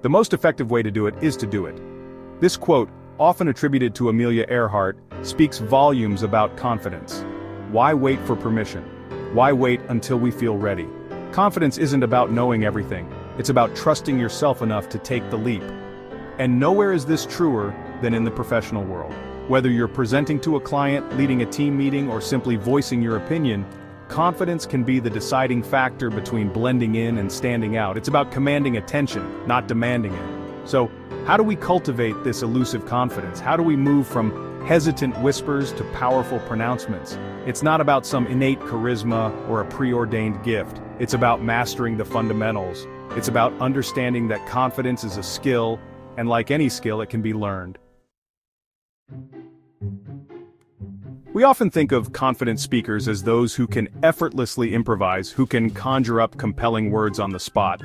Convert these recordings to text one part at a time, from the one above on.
The most effective way to do it is to do it. This quote, often attributed to Amelia Earhart, speaks volumes about confidence. Why wait for permission? Why wait until we feel ready? Confidence isn't about knowing everything. It's about trusting yourself enough to take the leap. And nowhere is this truer than in the professional world. Whether you're presenting to a client, leading a team meeting, or simply voicing your opinion, confidence can be the deciding factor between blending in and standing out. It's about commanding attention, not demanding it. So, how do we cultivate this elusive confidence? How do we move from hesitant whispers to powerful pronouncements? It's not about some innate charisma or a preordained gift. It's about mastering the fundamentals. It's about understanding that confidence is a skill, and like any skill, it can be learned. We often think of confident speakers as those who can effortlessly improvise, who can conjure up compelling words on the spot.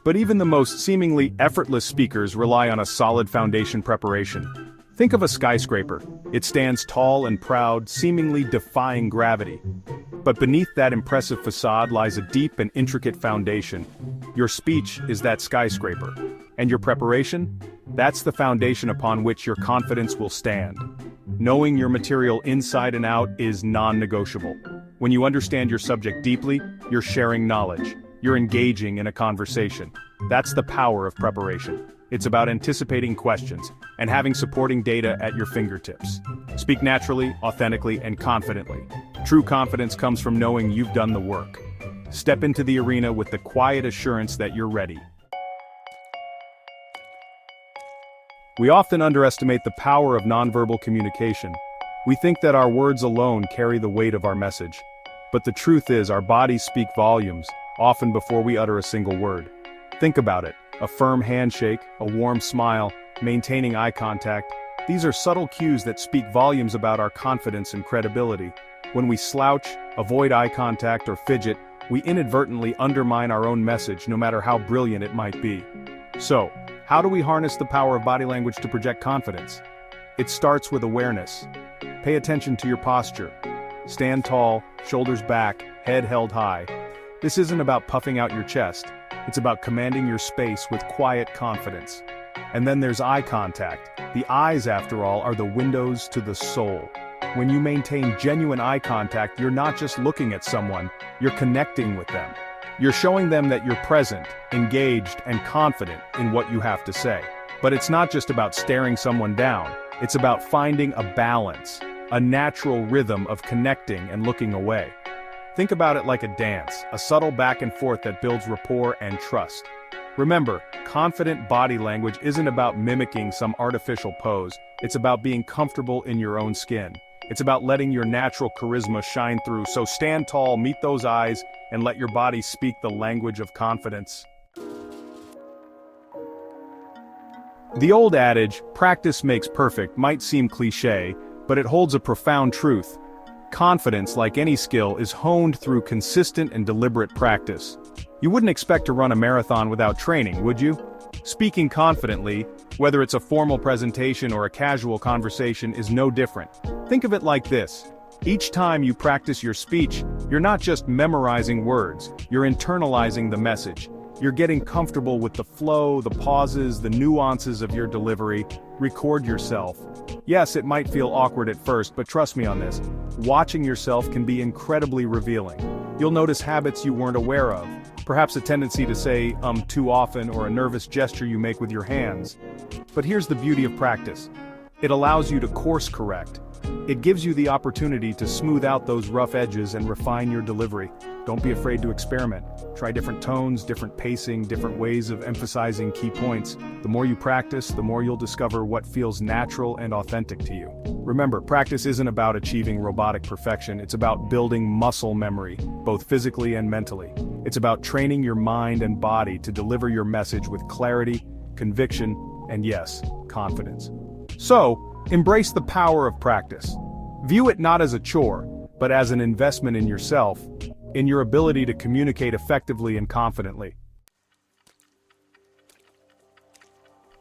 But even the most seemingly effortless speakers rely on a solid foundation preparation. Think of a skyscraper. It stands tall and proud, seemingly defying gravity. But beneath that impressive facade lies a deep and intricate foundation. Your speech is that skyscraper. And your preparation? That's the foundation upon which your confidence will stand. Knowing your material inside and out is non-negotiable. When you understand your subject deeply, you're sharing knowledge. You're engaging in a conversation. That's the power of preparation. It's about anticipating questions and having supporting data at your fingertips. Speak naturally, authentically, and confidently. True confidence comes from knowing you've done the work. Step into the arena with the quiet assurance that you're ready. We often underestimate the power of nonverbal communication. We think that our words alone carry the weight of our message. But the truth is, our bodies speak volumes, often before we utter a single word. Think about it. A firm handshake, a warm smile, maintaining eye contact. These are subtle cues that speak volumes about our confidence and credibility. When we slouch, avoid eye contact, or fidget, we inadvertently undermine our own message, no matter how brilliant it might be. So, how do we harness the power of body language to project confidence? It starts with awareness. Pay attention to your posture. Stand tall, shoulders back, head held high. This isn't about puffing out your chest. It's about commanding your space with quiet confidence. And then there's eye contact. The eyes, after all, are the windows to the soul. When you maintain genuine eye contact, you're not just looking at someone, you're connecting with them. You're showing them that you're present, engaged, and confident in what you have to say. But it's not just about staring someone down. It's about finding a balance, a natural rhythm of connecting and looking away. Think about it like a dance, a subtle back and forth that builds rapport and trust. Remember, confident body language isn't about mimicking some artificial pose. It's about being comfortable in your own skin. It's about letting your natural charisma shine through. So stand tall, meet those eyes, and let your body speak the language of confidence. The old adage, practice makes perfect, might seem cliché, but it holds a profound truth. Confidence, like any skill, is honed through consistent and deliberate practice. You wouldn't expect to run a marathon without training, would you? Speaking confidently, whether it's a formal presentation or a casual conversation, is no different. Think of it like this. Each time you practice your speech, you're not just memorizing words, you're internalizing the message. You're getting comfortable with the flow, the pauses, the nuances of your delivery. Record yourself. Yes, it might feel awkward at first, but trust me on this. Watching yourself can be incredibly revealing. You'll notice habits you weren't aware of. Perhaps a tendency to say too often, or a nervous gesture you make with your hands. But here's the beauty of practice. It allows you to course correct. It gives you the opportunity to smooth out those rough edges and refine your delivery. Don't be afraid to experiment. Try different tones, different pacing, different ways of emphasizing key points. The more you practice, the more you'll discover what feels natural and authentic to you. Remember, practice isn't about achieving robotic perfection. It's about building muscle memory, both physically and mentally. It's about training your mind and body to deliver your message with clarity, conviction, and yes, confidence. So, embrace the power of practice. View it not as a chore, but as an investment in yourself, in your ability to communicate effectively and confidently.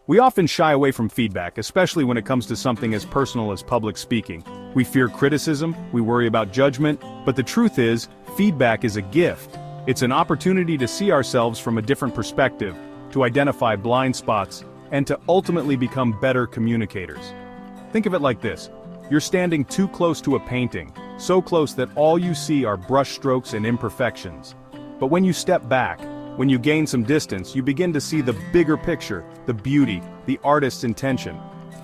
We often shy away from feedback, especially when it comes to something as personal as public speaking. We fear criticism, we worry about judgment, but the truth is, feedback is a gift. It's an opportunity to see ourselves from a different perspective, to identify blind spots, and to ultimately become better communicators. Think of it like this. You're standing too close to a painting, so close that all you see are brush strokes and imperfections. But when you step back, when you gain some distance, you begin to see the bigger picture, the beauty, the artist's intention.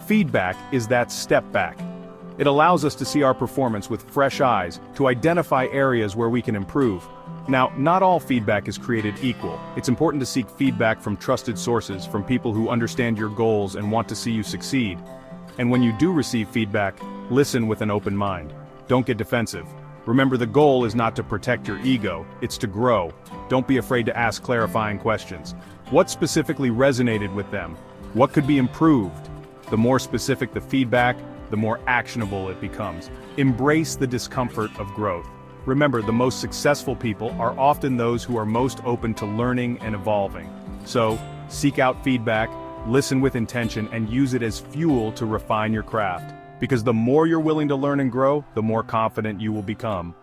Feedback is that step back. It allows us to see our performance with fresh eyes, to identify areas where we can improve. Now, not all feedback is created equal. It's important to seek feedback from trusted sources, from people who understand your goals and want to see you succeed. And when you do receive feedback, listen with an open mind. Don't get defensive. Remember, the goal is not to protect your ego, it's to grow. Don't be afraid to ask clarifying questions. What specifically resonated with them? What could be improved? The more specific the feedback, the more actionable it becomes. Embrace the discomfort of growth. Remember, the most successful people are often those who are most open to learning and evolving. So, seek out feedback, listen with intention, and use it as fuel to refine your craft. Because the more you're willing to learn and grow, the more confident you will become.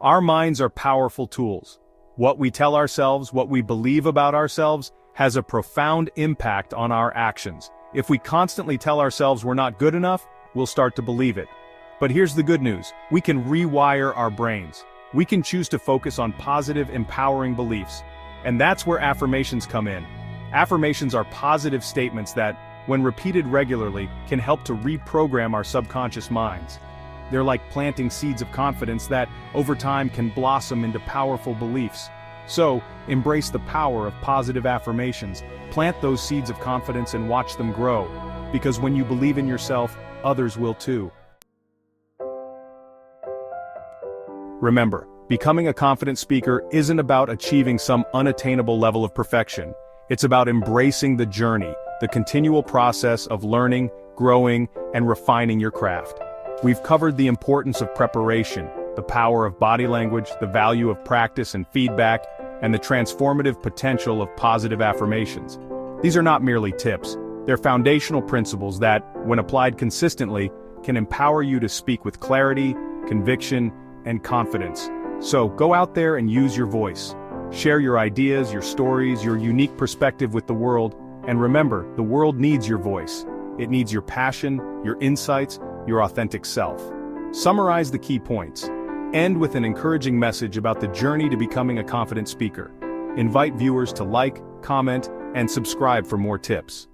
Our minds are powerful tools. What we tell ourselves, what we believe about ourselves, has a profound impact on our actions. If we constantly tell ourselves we're not good enough, we'll start to believe it. But here's the good news. We can rewire our brains. We can choose to focus on positive, empowering beliefs. And that's where affirmations come in. Affirmations are positive statements that, when repeated regularly, can help to reprogram our subconscious minds. They're like planting seeds of confidence that, over time, can blossom into powerful beliefs. So, embrace the power of positive affirmations. Plant those seeds of confidence and watch them grow. Because when you believe in yourself, others will too. Remember, becoming a confident speaker isn't about achieving some unattainable level of perfection. It's about embracing the journey, the continual process of learning, growing, and refining your craft. We've covered the importance of preparation, the power of body language, the value of practice and feedback, and the transformative potential of positive affirmations. These are not merely tips. They're foundational principles that, when applied consistently, can empower you to speak with clarity, conviction, and confidence. So, go out there and use your voice. Share your ideas, your stories, your unique perspective with the world, and remember, the world needs your voice. It needs your passion, your insights, your authentic self. Summarize the key points. End with an encouraging message about the journey to becoming a confident speaker. Invite viewers to like, comment, and subscribe for more tips.